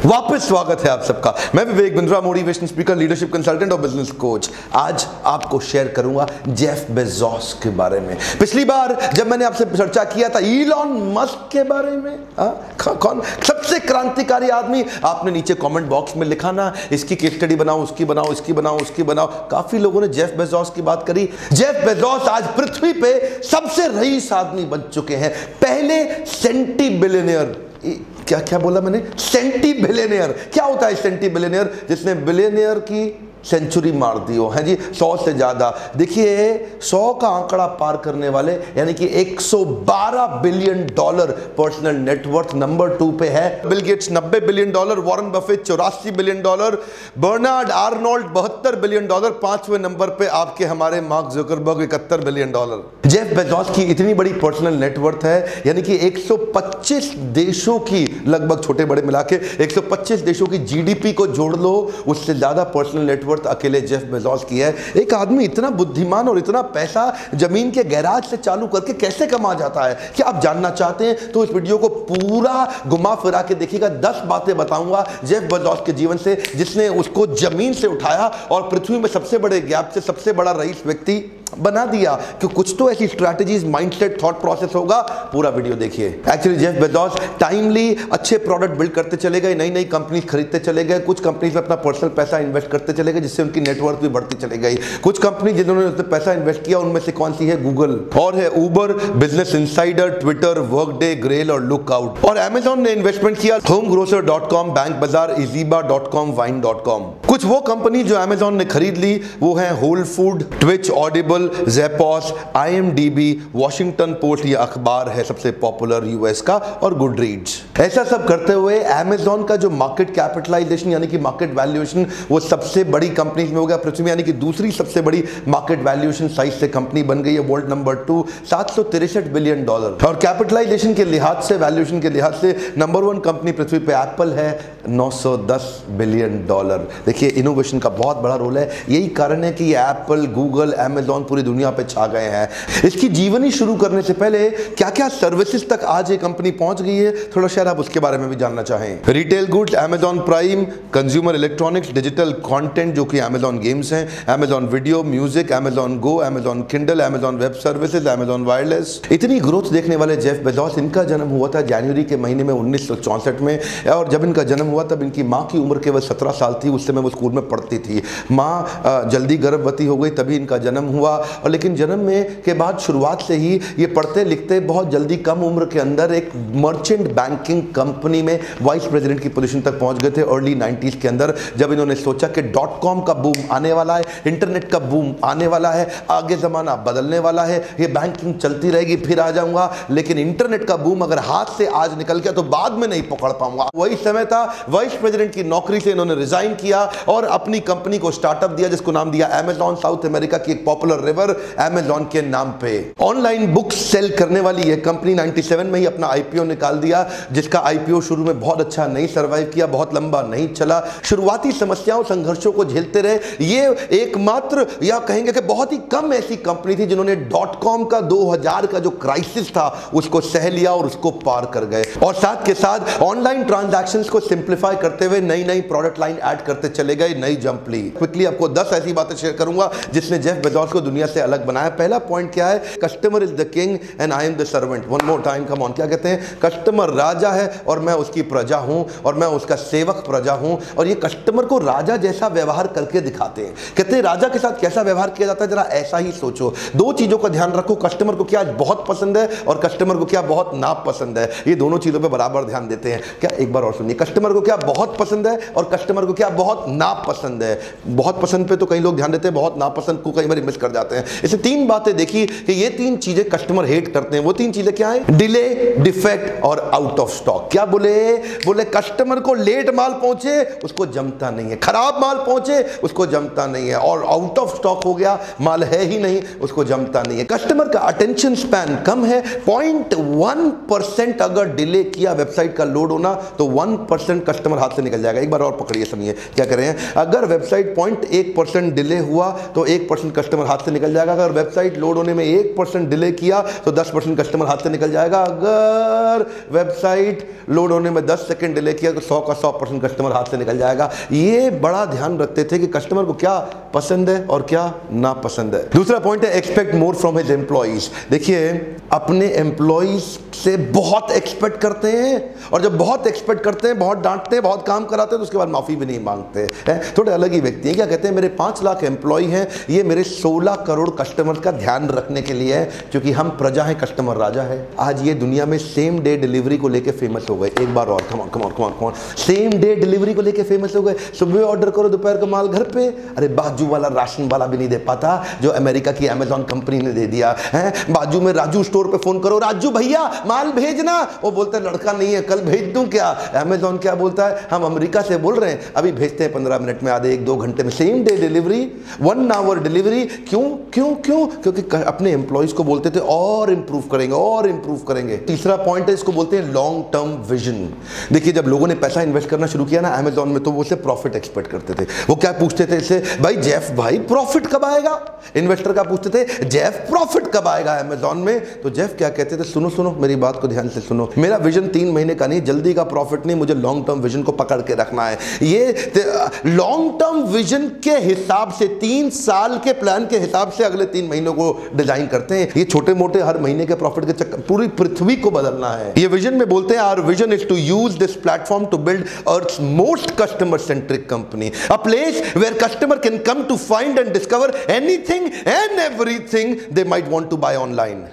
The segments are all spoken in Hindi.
वापस स्वागत है आप सबका। मैं Vivek Bindra, motivation speaker, leadership consultant और बिजनेस कोच। आज आपको शेयर करूंगा जेफ बेजोस के बारे में। पिछली बार जब मैंने आपसे चर्चा किया था इलॉन मस्क के बारे में, कौन सबसे क्रांतिकारी आदमी, आपने नीचे कमेंट बॉक्स में लिखा ना, इसकी केस स्टडी बनाओ, उसकी बनाओ, इसकी बनाओ, उसकी बनाओ। काफी लोगों ने जेफ बेजोस की बात करी। जेफ बेजोस आज पृथ्वी पे सबसे रईस आदमी बन चुके हैं, पहले सेंटी बिलियनियर। क्या क्या बोला मैंने? Centi billionaire. क्या होता है सेंटी बिलियनियर? जिसने बिलियनियर की सेंचुरी मार दी हो, है जी, 100 से ज्यादा। देखिए 100 का आंकड़ा पार करने वाले, यानी कि 112 billion dollar personal net worth number 2 पे है। Bill Gates 90 billion dollar, Warren Buffett 84 billion dollar, Bernard Arnault 72 billion dollar, 5वें नंबर पे आपके हमारे Mark Zuckerberg 71 billion dollar. Jeff Bezos की इतनी बड़ी पर्सनल नेटवर्थ है, यानी कि 125 देशों की, लगभग छोटे बड़े मिला के 125 देशों की जीडीपी को जोड़ लो, उससे ज्यादा पर्सनल नेटवर्थ अकेले जेफ बेजोस की है। एक आदमी इतना बुद्धिमान और इतना पैसा जमीन के गैराज से चालू करके कैसे कमा जाता है? क्या आप जानना चाहते हैं तो इस वीडियो को पूरा घुमा फिरा के देखिएगा। 10 बातें बताऊंगा जेफ बेजोस के जीवन से, जिसने उसको जमीन से उठाया और पृथ्वी में सबसे बड़े गैप से सबसे बड़ा रईस व्यक्ति बना दिया। कि कुछ तो ऐसी स्ट्रैटेजीज, माइंडसेट, थॉट प्रोसेस होगा। पूरा वीडियो देखिए। एक्चुअली जेफ बेजोस टाइमली अच्छे प्रोडक्ट बिल्ड करते चले गए, नई नई कंपनी खरीदते चले गए, कुछ कंपनीज में अपना पर्सनल पैसा इन्वेस्ट करते चले गए, जिससे उनकी नेटवर्थ भी बढ़ती चली गई। कुछ कंपनी जिन्होंने उसमें पैसा इन्वेस्ट किया, उनमें से कौन सी है? गूगल, और है Uber, Business Insider, Twitter, Workday, Grail और लुकआउट। और अमेजॉन ने इन्वेस्टमेंट किया homegrocer.com, बैंक बाजार, easybar.com, wine.com। कुछ वो कंपनी जो अमेजॉन ने खरीद ली वो है Whole Food, Twitch, Audible, Zappos, IMDb, Washington Post, ये अखबार है सबसे पॉपुलर यूएस का, और गुडरीड्स। ऐसा सब करते हुए अमेजॉन का जो मार्केट कैपिटलाइजेशन यानी कि मार्केट वैल्यूएशन, वो सबसे बड़ी कंपनी में हो गया पृथ्वी में, यानी कि दूसरी सबसे बड़ी मार्केट वैल्यूएशन साइज से कंपनी बन गई है। World number 2, 763 billion dollar. और कैपिटलाइजेशन के लिहाज से, वैल्यूएशन के लिहाज से नंबर 1 कंपनी पृथ्वी पे एप्पल है, 910 बिलियन डॉलर। देखिए इनोवेशन का बहुत बड़ा रोल है। यही कारण है कि ये एप्पल, गूगल, अमेजॉन पूरी दुनिया पे छा गए हैं। इसकी जीवनी शुरू करने से पहले क्या क्या सर्विसेज तक आज ये कंपनी पहुंच गई है, थोड़ा शायद आप उसके बारे में भी जानना चाहें। Retail goods, Amazon Prime, consumer electronics, digital content जो कि अमेजॉन गेम्स हैं, Amazon Video, music, Amazon Go, Amazon Kindle, Amazon Web Services, Amazon Wireless. इतनी ग्रोथ देखने वाले जेफ बेजोस, इनका जन्म हुआ था जनवरी के महीने में 1964 में, और जब इनका जन्म हुआ तब इनकी माँ की उम्र केवल 17 साल थी। उस समय वो स्कूल में पढ़ती थी। माँ जल्दी गर्भवती हो गई, तभी इनका जन्म हुआ। और लेकिन जन्म में के बाद शुरुआत से ही ये पढ़ते लिखते बहुत जल्दी कम उम्र के अंदर एक मर्चेंट बैंकिंग कंपनी में वाइस प्रेसिडेंट की पोजीशन तक पहुंच गए थे अर्ली 90s के अंदर, जब इन्होंने सोचा कि .com का बूम आने वाला है, इंटरनेट का बूम आने वाला है, आगे जमाना बदलने वाला है, ये बैंकिंग चलती रहेगी फिर आ जाऊंगा, लेकिन इंटरनेट का बूम अगर हाथ से आज निकल गया तो बाद में नहीं पकड़ पाऊंगा। वही समय था, वाइस प्रेसिडेंट की नौकरी से इन्होंने रिजाइन किया और अपनी कंपनी को स्टार्टअप दिया, जिसको नाम दिया अमेजॉन। साउथ अमेरिका की एक पॉपुलर रिवर अमेजॉन के नाम पे ऑनलाइन बुक्स सेल करने वाली यह कंपनी 97 में ही अपना आईपीओ निकाल दिया, जिसका आईपीओ शुरू में बहुत अच्छा नहीं सर्वाइव किया, बहुत लंबा नहीं चला। शुरुआती समस्याओं, संघर्षों को झेलते रहे। ये एकमात्र, या कहेंगे कि बहुत ही कम ऐसी कंपनी थी जिन्होंने .com का 2000 का जो क्राइसिस था उसको सह लिया और उसको पार कर गए। और साथ के साथ ऑनलाइन ट्रांजैक्शंस को सिंप्लीफाई करते हुए नई नई प्रोडक्ट लाइन ऐड करते चले गए, नई जंप ली। क्विकली आपको 10 ऐसी बातें शेयर करूंगा जिसने जेफ बेजोस को दुनिया से अलग बनाया। पहला पॉइंट क्या है? Customer is the king and I am the servant. One more time, come on. क्या कहते हैं? कस्टमर राजा है और मैं उसकी प्रजा हूं, और मैं उसका सेवक प्रजा हूं। और ये कस्टमर को राजा जैसा व्यवहार करके दिखाते हैं। कहते हैं राजा के साथ कैसा व्यवहार किया जाता है, जरा ऐसा ही सोचो। 2 चीजों का ध्यान रखो, कस्टमर को क्या बहुत पसंद है और कस्टमर को क्या बहुत नापसंद है। ये दोनों चीजों पर बराबर ध्यान देते हैं क्या? एक बार और सुनिए, कस्टमर को क्या बहुत पसंद है और कस्टमर को क्या बहुत नापसंद है। बहुत पसंद पे तो कई लोग ध्यान देते हैं, बहुत नापसंद को कई बार मिस कर जाते हैं। इसे 3 बातें देखी कि ये 3 चीजें कस्टमर हेट करते हैं। वो 3 चीजें क्या है? डिले, डिफेक्ट और आउट ऑफ स्टॉक। क्या बोले कस्टमर को लेट माल पहुंचे उसको जमता नहीं है, खराब माल पहुंचे उसको जमता नहीं है, और आउट ऑफ स्टॉक हो गया, माल है ही नहीं, उसको जमता नहीं है। कस्टमर का अटेंशन स्पैन कम है। 0.1% अगर डिले किया वेबसाइट का लोड होना तो 1% कस्टमर हाथ से निकल जाएगा। एक बार और पकड़िए, सुनिए क्या कर रहे हैं। अगर वेबसाइट 0.1% डिले हुआ तो 1% कस्टमर हाथ से से निकल जाएगा। अगर वेबसाइट लोड होने में 1% डिले किया तो 10% कस्टमर हाथ से निकल जाएगा। अगर वेबसाइट लोड होने में 10 सेकंड डिले किया तो 100 का 100% कस्टमर हाथ से निकल जाएगा। ये बड़ा ध्यान रखते थे कि कस्टमर को क्या पसंद है और क्या ना पसंद है। दूसरा पॉइंट है expect more from his employees. देखिए अपने एम्प्लॉइज से बहुत एक्सपेक्ट करते हैं, और जब बहुत एक्सपेक्ट करते हैं, बहुत डांटते हैं, बहुत काम कराते हैं, तो उसके बाद माफी भी नहीं मांगते हैं। थोड़े अलग ही व्यक्ति हैं। क्या कहते हैं, मेरे 5 लाख एम्प्लॉय हैं, ये मेरे 16 करोड़ कस्टमर का ध्यान रखने के लिए है, क्योंकि हम प्रजा हैं, कस्टमर राजा है। आज ये दुनिया में सेम डे डिलीवरी को लेकर फेमस हो गए। एक बार और, कम सेम डे डिलीवरी को लेकर फेमस हो गए। सुबह ऑर्डर करो, दोपहर का माल घर पे। अरे बाजू वाला राशन वाला भी नहीं दे पाता जो अमेरिका की अमेजॉन कंपनी ने दे दिया है। बाजू में राजू स्टोर पे फोन करो, राजू भैया माल भेजना, वो बोलता है लड़का नहीं है, कल भेज दूं क्या। अमेजॉन क्या बोलता है, हम अमेरिका से बोल रहे हैं, अभी भेजते हैं 15 मिनट में, आधे 1-2 घंटे में। Same day delivery, 1 hour delivery. क्यों क्यों क्यों? क्योंकि अपने एम्प्लॉइज को बोलते थे और इंप्रूव करेंगे और इंप्रूव करेंगे। तीसरा पॉइंट है, इसको बोलते हैं लॉन्ग टर्म विजन। देखिए जब लोगों ने पैसा इन्वेस्ट करना शुरू किया ना अमेजॉन में, तो वो उससे प्रॉफिट एक्सपेक्ट करते थे। वो क्या पूछते थे इससे, भाई जेफ भाई प्रॉफिट कब आएगा। इन्वेस्टर का पूछते थे जेफ प्रॉफिट कब आएगा अमेजॉन में। तो जेफ क्या कहते थे, सुनो सुनो मेरी बात को ध्यान से सुनो, मेरा विजन 3 महीने का नहीं, जल्दी का प्रॉफिट नहीं, मुझे लॉन्ग टर्म विजन को पकड़ के रखना है। ये लॉन्ग टर्म विजन के हिसाब से 3 साल के प्लान के हिसाब से अगले 3 महीनों को डिजाइन करते हैं। ये छोटे मोटे हर महीने के प्रॉफिट के चक्कर, पूरी पृथ्वी को बदलना है। ये विजन में बोलते हैं our vision is to use this platform to build earth most customer centric company, a place where customer can come to find and discover anything and everything they might want to buy online.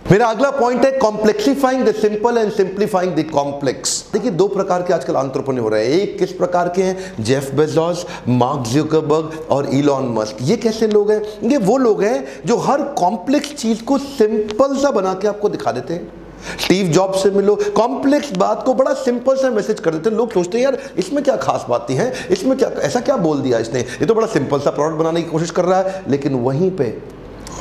मेरा अगला पॉइंट है complexifying the simple and simplifying the complex. देखिए 2 प्रकार के आजकल एंटरप्रेन्योर हो रहे हैं। एक किस प्रकार के हैं, जेफ बेजोस, मार्क जुकरबर्ग और इलॉन मस्क। ये कैसे लोग हैं, ये वो लोग हैं जो हर कॉम्प्लेक्स चीज को सिंपल सा बना के आपको दिखा देते हैं। स्टीव जॉब्स से मिलो, कॉम्प्लेक्स बात को बड़ा सिंपल सा मैसेज कर देते हैं। लोग सोचते हैं यार इसमें क्या खास बातें हैं, इसमें क्या ऐसा क्या बोल दिया इसने, ये तो बड़ा सिंपल सा प्रोडक्ट बनाने की कोशिश कर रहा है। लेकिन वहीं पे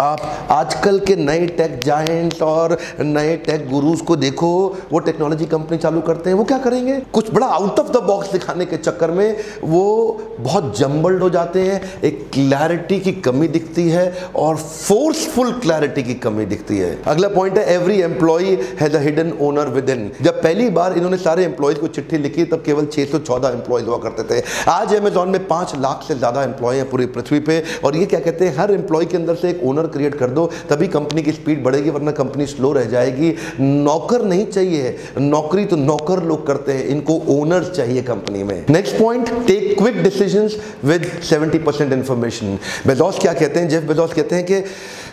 आप आजकल के नए टेक जायंट्स और नए टेक गुरुज को देखो, वो टेक्नोलॉजी कंपनी चालू करते हैं, वो क्या करेंगे, कुछ बड़ा आउट ऑफ द बॉक्स दिखाने के चक्कर में वो बहुत जम्बल्ड हो जाते हैं। एक क्लैरिटी की कमी दिखती है और फोर्सफुल क्लैरिटी की कमी दिखती है। अगला पॉइंट है every employee has a hidden owner within. जब पहली बार इन्होंने सारे एम्प्लॉयज को चिट्ठी लिखी तब केवल 614 एम्प्लॉयज हुआ करते थे। आज अमेजॉन में 5 लाख से ज्यादा एम्प्लॉय हैं पूरी पृथ्वी पे। और ये क्या कहते हैं, हर एम्प्लॉय के अंदर से एक ओनर क्रिएट कर दो, तभी कंपनी की स्पीड बढ़ेगी, वरना कंपनी स्लो रह जाएगी। नौकर नहीं चाहिए, नौकरी तो नौकर लोग करते हैं, इनको ओनर्स चाहिए कंपनी में। Next point, take quick decisions with 70% information. Bezos क्या कहते हैं, जेफ बेजोस कहते हैं कि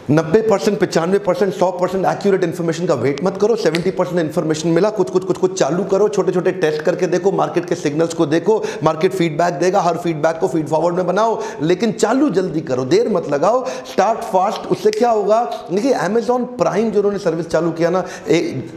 90%, 95%, 100% एक्यूरेट इंफॉर्मेशन का वेट मत करो। 70% इंफॉर्मेशन मिला, कुछ चालू करो, छोटे छोटे टेस्ट करके देखो, मार्केट के सिग्नल्स को देखो, मार्केट फीडबैक देगा, हर फीडबैक को फीड फॉरवर्ड में बनाओ, लेकिन चालू जल्दी करो, देर मत लगाओ, स्टार्ट फास्ट। उससे क्या होगा, देखिए अमेजॉन प्राइम जो उन्होंने सर्विस चालू किया ना,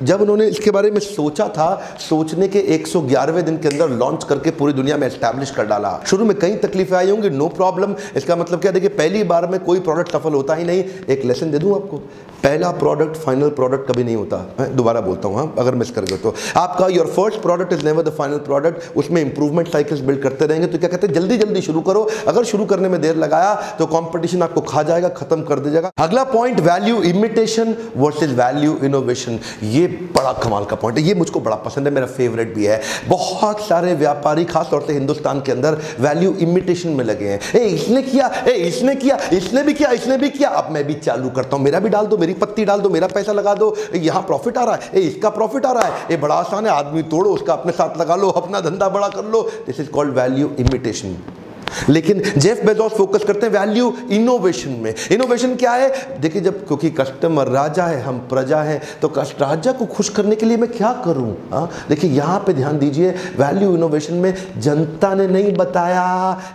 जब उन्होंने इसके बारे में सोचा था, सोचने के 111वें दिन के अंदर लॉन्च करके पूरी दुनिया में एस्टैब्लिश कर डाला। शुरू में कई तकलीफें आई होंगी, नो प्रॉब्लम। इसका मतलब क्या, देखिए पहली बार में कोई प्रोडक्ट सफल होता ही नहीं। एक लेसन दे दूं आपको, पहला प्रोडक्ट फाइनल प्रोडक्ट कभी नहीं होता। मैं दोबारा बोलता हूं, अगर मिस कर गए तो आपका your first product is never the final product. उसमें इंप्रूवमेंट साइकिल्स बिल्ड करते रहेंगे। तो क्या कहते हैं, जल्दी जल्दी शुरू करो। अगर शुरू करने में देर लगाया तो कंपटीशन आपको खा जाएगा, खत्म कर देगा। अगला point, value imitation versus value innovation. ये बड़ा कमाल का पॉइंट है, ये मुझको बड़ा पसंद है, मेरा फेवरेट भी है। बहुत सारे व्यापारी खासतौर से हिंदुस्तान के अंदर वैल्यू इमिटेशन में लगे हैं। इसने किया, इसने किया, इसने भी किया, इसने भी किया, अब मैं भी चालू करता हूं, मेरा भी डाल दो, मेरी पत्ती डाल दो, मेरा पैसा लगा दो, यहां प्रॉफिट आ रहा है, इसका प्रॉफिट आ रहा है, ये बड़ा आसान है, आदमी तोड़ो, उसका अपने साथ लगा लो, अपना धंधा बड़ा कर लो। This is called value imitation. लेकिन जेफ बेजोस फोकस करते हैं वैल्यू इनोवेशन में। इनोवेशन क्या है, देखिए जब, क्योंकि कस्टमर राजा है, हम प्रजा हैं, तो राजा को खुश करने के लिए मैं क्या करूं। देखिए यहां पे ध्यान दीजिए, वैल्यू इनोवेशन में जनता ने नहीं बताया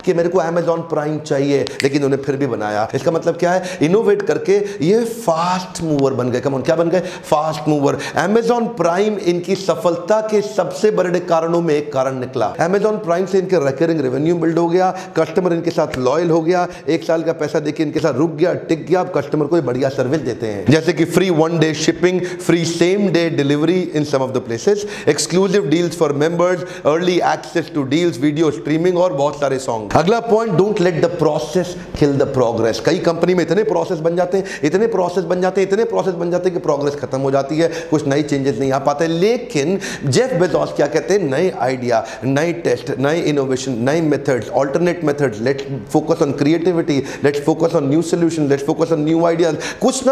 कि मेरे को अमेजॉन प्राइम चाहिए, लेकिन उन्हें फिर भी बनाया। इसका मतलब क्या है, इनोवेट करके ये फास्ट मूवर बन गए। कमॉन, क्या बन गए, फास्ट मूवर। अमेजॉन प्राइम इनकी सफलता के सबसे बड़े कारणों में एक कारण निकला। अमेजॉन प्राइम से इनके रिकरिंग रेवेन्यू बिल्ड हो गया, कस्टमर इनके साथ लॉयल हो गया, 1 साल का पैसा देके इनके साथ रुक गया, टिक गया। अब कस्टमर को बढ़िया सर्विस देते हैं, जैसे कि free 1 day shipping, free same day delivery in some of the places, exclusive deals for members, early access to deals, video streaming और बहुत सारे सॉन्ग। अगला point, don't let the process kill the progress. कई कंपनी में इतने प्रोसेस बन जाते हैं, इतने प्रोसेस बन जाते हैं, इतने प्रोसेस बन जाते हैं कि प्रोग्रेस खत्म हो जाती है, कुछ नई चेंजेस नहीं आ पाते। लेकिन जेफ बेजोस क्या कहते हैं, नए आइडिया, नए टेस्ट, नए इनोवेशन, नए methods, alternate methods, let's focus on creativity, let's focus on new solution, let's focus on new ideas. कुछ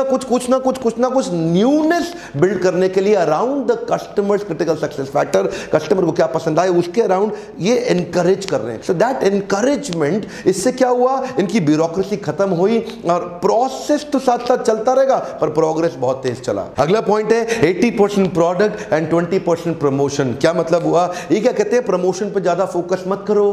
ना कुछ न्यूनेस बिल्ड करने के लिए around the customers critical success factor, customer को क्या पसंद आए उसके अराउंड ये एनकरेज कर रहे हैं। सो दैट एनकरेजमेंट, इससे क्या हुआ, इनकी ब्यूरोक्रेसी खत्म हुई और प्रोसेस तो साथ साथ चलता रहेगा पर प्रोग्रेस बहुत तेज चला। अगला पॉइंट है 80% प्रोडक्ट एंड 20% प्रमोशन। क्या मतलब हुआ, ये क्या कहते हैं, प्रमोशन पे ज्यादा फोकस मत करो,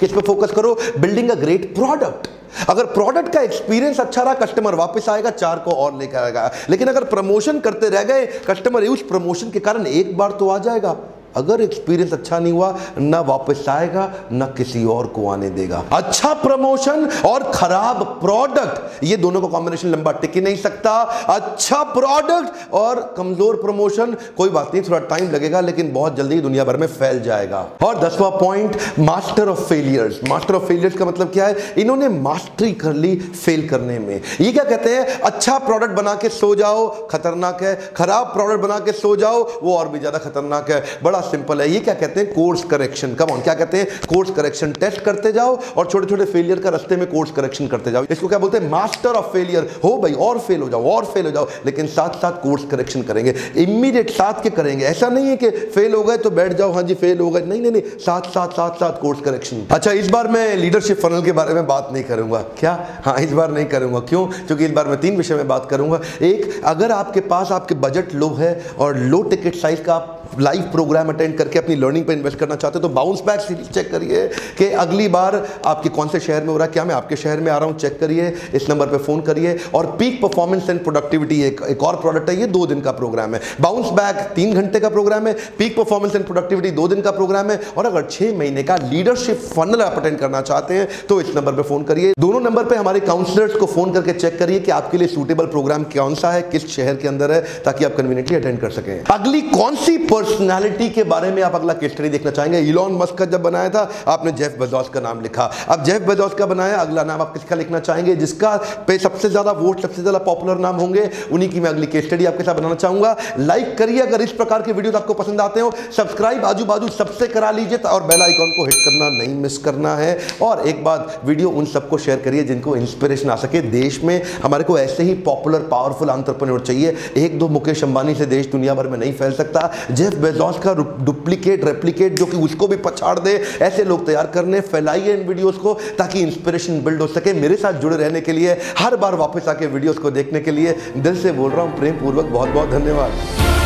किस पे फोकस करो, बिल्डिंग अ ग्रेट प्रोडक्ट। अगर प्रोडक्ट का एक्सपीरियंस अच्छा रहा, कस्टमर वापस आएगा, 4 को और लेकर आएगा। लेकिन अगर प्रमोशन करते रह गए, कस्टमर उस प्रमोशन के कारण एक बार तो आ जाएगा, अगर एक्सपीरियंस अच्छा नहीं हुआ, ना वापस आएगा ना किसी और को आने देगा। अच्छा प्रमोशन और खराब प्रोडक्ट, ये दोनों का कॉम्बिनेशन लंबा टिक ही नहीं सकता। अच्छा प्रोडक्ट और कमजोर प्रमोशन, कोई बात नहीं, थोड़ा टाइम लगेगा लेकिन बहुत जल्दी दुनिया भर में फैल जाएगा। और 10वां point, master of failures. Master of failures का मतलब क्या है, इन्होंने मास्टरी कर ली फेल करने में। ये क्या कहते हैं, अच्छा प्रोडक्ट बना के सो जाओ, खतरनाक है, खराब प्रोडक्ट बना के सो जाओ, वो और भी ज्यादा खतरनाक है। बड़ा सिंपल है, ये क्या कहते हैं, कोर्स करेक्शन। कम ऑन, क्या कहते हैं, कोर्स करेक्शन। टेस्ट करते जाओ और छोटे छोटे फेलियर का रास्ते में कोर्स करेक्शन करते जाओ। इसको क्या बोलते हैं, मास्टर ऑफ फेलियर। हो भाई, और फेल हो जाओ, और फेल हो जाओ, लेकिन साथ साथ कोर्स करेक्शन करेंगे, इमीडिएट साथ के करेंगे। ऐसा नहीं है कि फेल हो गए तो बैठ जाओ, हाँ जी फेल हो गए, नहीं, साथ साथ कोर्स करेक्शन। अच्छा, इस बार मैं लीडरशिप फनल के बारे में बात नहीं करूंगा। क्या, हाँ, इस बार नहीं करूंगा। क्यों, क्योंकि इस बार मैं 3 विषय में बात करूंगा। एक, अगर आपके पास आपके बजट लो है और लो टिकट साइज का आप लाइव प्रोग्राम अटेंड करके अपनी लर्निंग पे इन्वेस्ट करना चाहते हो, तो बाउंस बैक सीरीज चेक करिए कि अगली बार आपके कौन से शहर में हो रहा है। क्या मैं आपके शहर में आ रहा हूं, चेक करिए, इस नंबर पे फोन करिए। और पीक परफॉर्मेंस एंड प्रोडक्टिविटी एक और प्रोडक्ट है, ये 2 दिन का प्रोग्राम है। बाउंस बैक 3 घंटे का प्रोग्राम है, पीक परफॉर्मेंस एंड प्रोडक्टिविटी 2 दिन का प्रोग्राम है। और अगर 6 महीने का लीडरशिप फनल आप अटेंड करना चाहते हैं तो इस नंबर पे फोन करिए। दोनों नंबर पे हमारे काउंसलर्स को फोन करके चेक करिए कि आपके लिए सूटेबल प्रोग्राम कौन सा है, किस शहर के अंदर है, ताकि आप कन्वीनियंटली अटेंड कर सकें। अगली कौन सी पर्सनालिटी के बारे में आप अगला केस स्टडी देखना चाहेंगे। इलॉन मस्क का जब बनाया था आपने जेफ बेजोस का नाम लिखा, अब जेफ बेजोस का बनाया, अगला नाम आप किसका लिखना चाहेंगे, जिसका पे सबसे ज्यादा वोट, सबसे ज्यादा पॉपुलर नाम होंगे, उन्हीं की मैं अगली केस स्टडी आपके साथ बनाना चाहूंगा। लाइक करिए अगर इस प्रकार के वीडियोस आपको पसंद आते हो, सब्सक्राइब आजू बाजू सबसे करा लीजिए और बेल आइकॉन को हिट करना नहीं मिस करना है। और एक बात, वीडियो उन सबको शेयर करिए जिनको इंस्पिरेशन आ सके। देश में हमारे को ऐसे ही पॉपुलर पावरफुल एंटरप्रेन्योर चाहिए। 1-2 मुकेश अंबानी से देश दुनिया भर में नहीं फैल सकता। जेफ बेजोस का डुप्लीकेट, रेप्लिकेट जो कि उसको भी पछाड़ दे, ऐसे लोग तैयार करने। फैलाइए इन वीडियोस को ताकि इंस्पिरेशन बिल्ड हो सके। मेरे साथ जुड़े रहने के लिए, हर बार वापस आके वीडियोस को देखने के लिए दिल से बोल रहा हूं प्रेम पूर्वक बहुत बहुत धन्यवाद।